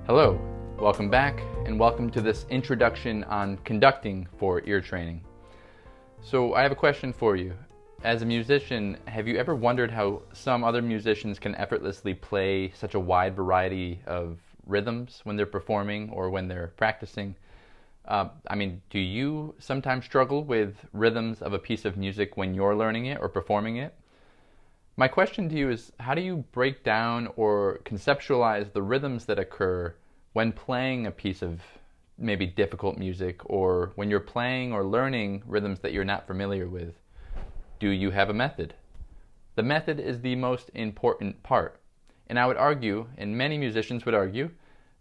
Hello, welcome back, and welcome to this introduction on conducting for ear training. So I have a question for you. As a musician, have you ever wondered how some other musicians can effortlessly play such a wide variety of rhythms when they're performing or when they're practicing? Do you sometimes struggle with rhythms of a piece of music when you're learning it or performing it? My question to you is, how do you break down or conceptualize the rhythms that occur when playing a piece of maybe difficult music, or when you're playing or learning rhythms that you're not familiar with? Do you have a method? The method is the most important part. And I would argue, and many musicians would argue,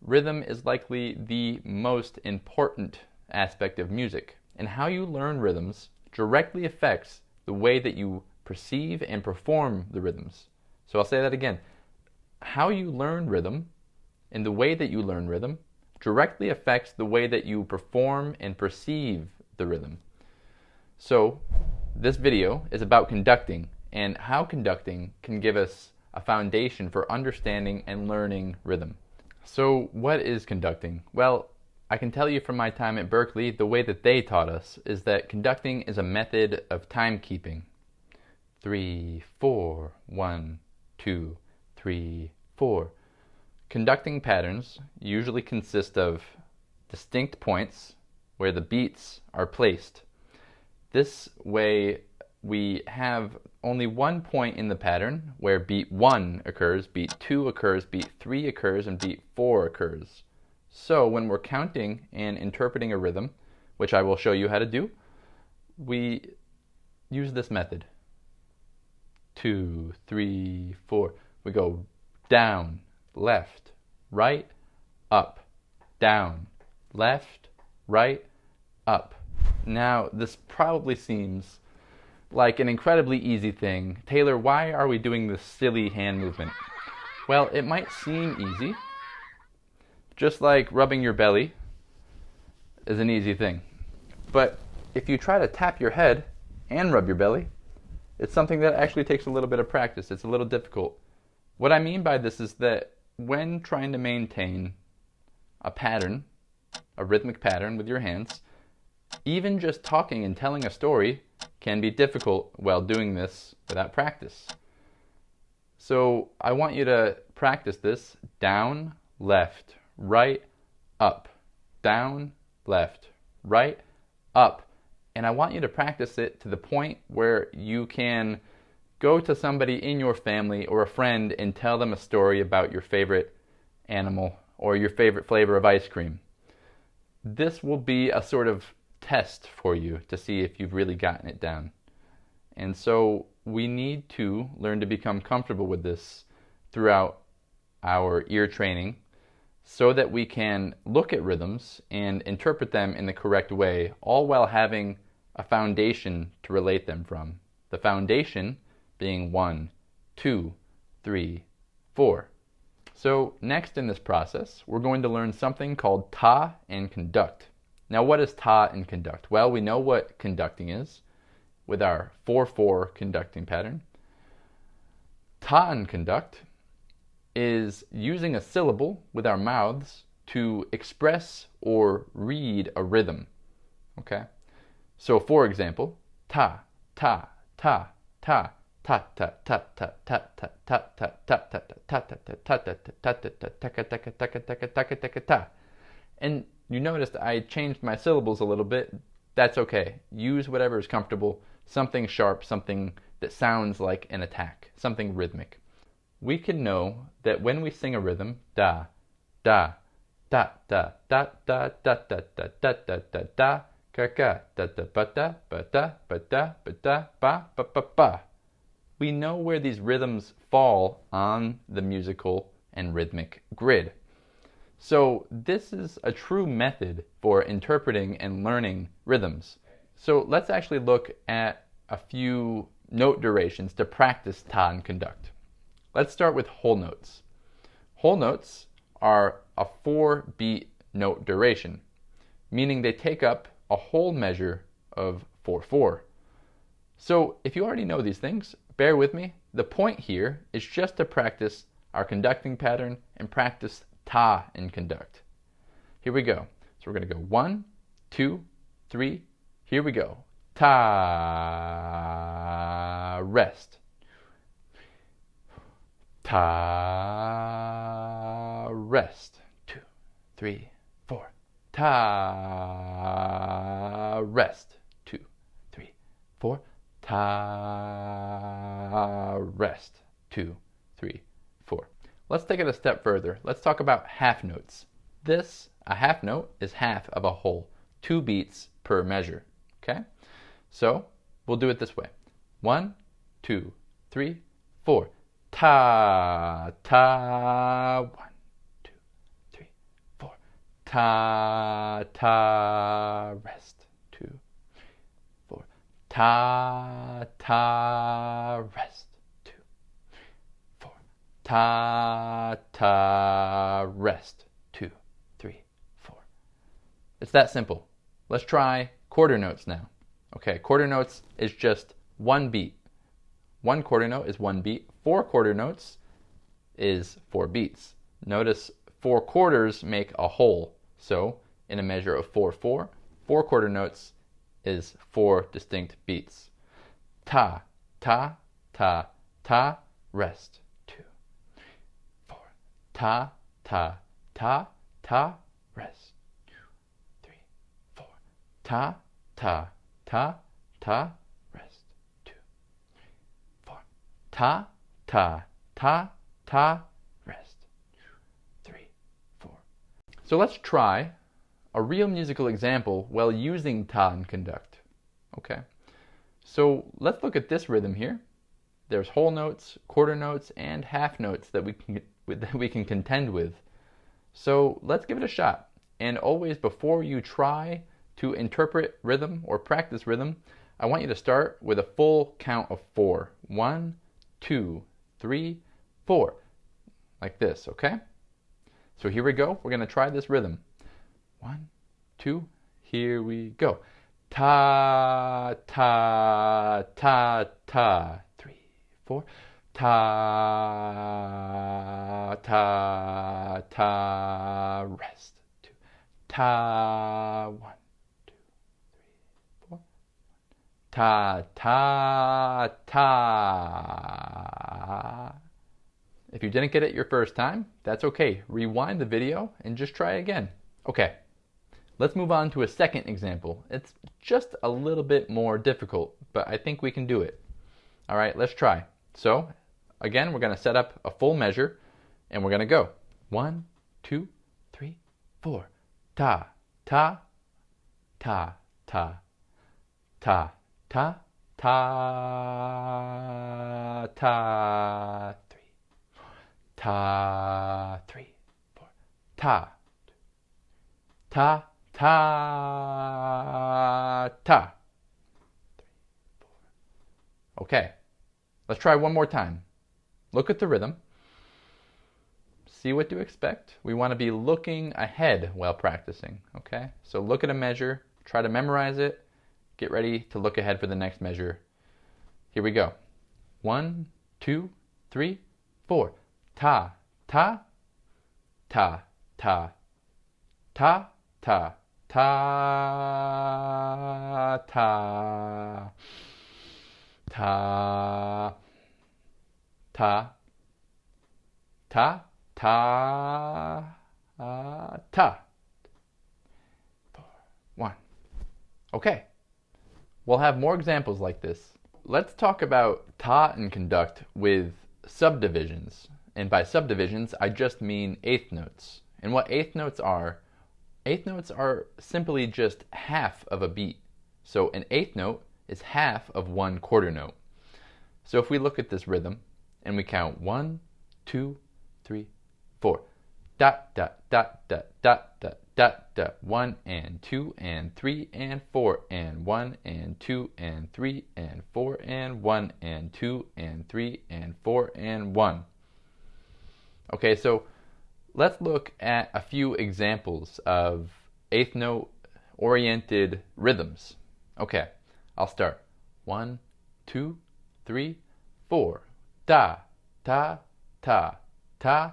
rhythm is likely the most important aspect of music. And how you learn rhythms directly affects the way that you perceive and perform the rhythms. So I'll say that again. How you learn rhythm and the way that you learn rhythm directly affects the way that you perform and perceive the rhythm. So this video is about conducting and how conducting can give us a foundation for understanding and learning rhythm. So what is conducting? Well, I can tell you from my time at Berklee, the way that they taught us is that conducting is a method of timekeeping. 3, 4, 1, 2, 3, 4. Conducting patterns usually consist of distinct points where the beats are placed. This way we have only one point in the pattern where beat 1 occurs, beat 2 occurs, beat 3 occurs, and beat 4 occurs. So when we're counting and interpreting a rhythm, which I will show you how to do, we use this method. 2, 3, 4. We go down, left, right, up, down, left, right, up. Now, this probably seems like an incredibly easy thing. Taylor, why are we doing this silly hand movement? Well, it might seem easy, just like rubbing your belly is an easy thing. But if you try to tap your head and rub your belly, it's something that actually takes a little bit of practice. It's a little difficult. What I mean by this is that when trying to maintain a pattern, a rhythmic pattern with your hands, even just talking and telling a story can be difficult while doing this without practice. So I want you to practice this: down, left, right, up, down, left, right, up. And I want you to practice it to the point where you can go to somebody in your family or a friend and tell them a story about your favorite animal or your favorite flavor of ice cream. This will be a sort of test for you to see if you've really gotten it down. And so we need to learn to become comfortable with this throughout our ear training so that we can look at rhythms and interpret them in the correct way, all while having a foundation to relate them from. The foundation being 1, 2, 3, 4. So next in this process, we're going to learn something called ta and conduct. Now, what is ta and conduct? Well, we know what conducting is with our 4/4 conducting pattern. Ta and conduct is using a syllable with our mouths to express or read a rhythm. Okay? So for example, ta, ta, ta, ta, ta, ta, ta, ta, ta, ta, ta, ta, ta, ta, ta, ta, ta, ta. And you noticed I changed my syllables a little bit. That's okay. Use whatever is comfortable, something sharp, something that sounds like an attack, something rhythmic. We can know that when we sing a rhythm, da, da, da, da, da, da, da, da, da, da, da, da, da, ka ka, da da ba da ba da ba da ba da ba ba ba ba. We know where these rhythms fall on the musical and rhythmic grid. So this is a true method for interpreting and learning rhythms. So let's actually look at a few note durations to practice ta and conduct. Let's start with whole notes. Whole notes are a 4-beat note duration, meaning they take up a whole measure of 4/4. So if you already know these things, bear with me. The point here is just to practice our conducting pattern and practice ta in conduct. Here we go. So we're going to go 1, 2, 3. Here we go. Ta, rest. Ta, rest. 2, 3, 4. Ta, rest. 2, 3, 4. Ta, rest. 2, 3, 4. Let's take it a step further. Let's talk about half notes. A half note is half of a whole, 2 beats per measure. Okay? So we'll do it this way. 1, 2, 3, 4. Ta, ta. 1, 2, 3, 4. Ta, ta, rest. 2, 4. Ta, ta, rest. 2, 4. Ta, ta, rest. 2, 3, 4. It's that simple. Let's try quarter notes now. Okay, quarter notes is just 1 beat. 1 quarter note is 1 beat. 4 quarter notes is 4 beats. Notice 4 quarters make a whole. So in a measure of 4/4, 4 quarter notes is 4 distinct beats. Ta, ta, ta, ta, rest. 2, 4. Ta, ta, ta, ta, rest. 2, 3, 4. Ta, ta, ta, ta, rest. 2, 4. Ta, ta, ta, ta, rest. 2, 3, 4. So let's try a real musical example while using ta in conduct. Okay. So let's look at this rhythm here. There's whole notes, quarter notes, and half notes that we can contend with. So let's give it a shot. And always before you try to interpret rhythm or practice rhythm, I want you to start with a full count of 4. 1, 2, 3, 4. Like this, okay? So here we go. We're going to try this rhythm. 1, 2, here we go. Ta, ta, ta, ta. 3, 4. Ta, ta, ta, rest. 2. Ta, 1, 2, 3, 4. Ta, ta, ta. If you didn't get it your first time, that's okay. Rewind the video and just try again. Okay, let's move on to a second example. It's just a little bit more difficult, but I think we can do it. All right, let's try. So, again, we're going to set up a full measure, and we're going to go. 1, 2, 3, 4. Ta, ta, ta, ta, ta, ta, ta, ta, 3, 4. Ta, 3, 4. Ta, ta, ta, ta. 3, 4. Okay. Let's try one more time. Look at the rhythm. See what to expect. We want to be looking ahead while practicing, okay? So look at a measure, try to memorize it, get ready to look ahead for the next measure. Here we go. 1, 2, 3, 4. Ta, ta, ta, ta, ta, ta, ta, ta, ta, ta, ta, ta, ta. 4, 1. Okay. We'll have more examples like this. Let's talk about ta in conduct with subdivisions. And by subdivisions, I just mean eighth notes. And what eighth notes are simply just half of a beat. So an eighth note is half of 1 quarter note. So if we look at this rhythm and we count 1, 2, 3, 4. Dot, dot, dot, dot, dot, dot, dot, dot. 1 and 2 and 3 and 4 and 1 and 2 and 3 and 4 and 1 and 2 and 3 and 4 and 1. Okay, so let's look at a few examples of eighth note oriented rhythms. Okay, I'll start. 1, 2, 3, 4. Ta, ta, ta, ta,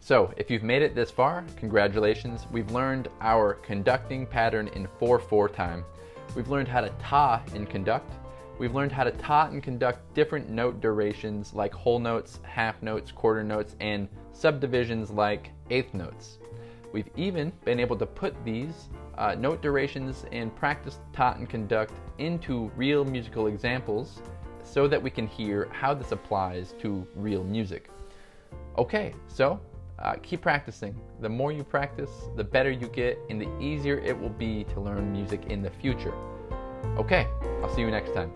So if you've made it this far, congratulations. We've learned our conducting pattern in 4/4 time. We've learned how to ta and conduct. We've learned how to ta and conduct different note durations like whole notes, half notes, quarter notes, and subdivisions like eighth notes. We've even been able to put these note durations and practice ta and conduct into real musical examples so that we can hear how this applies to real music. Okay, so keep practicing. The more you practice, the better you get, and the easier it will be to learn music in the future. Okay, I'll see you next time.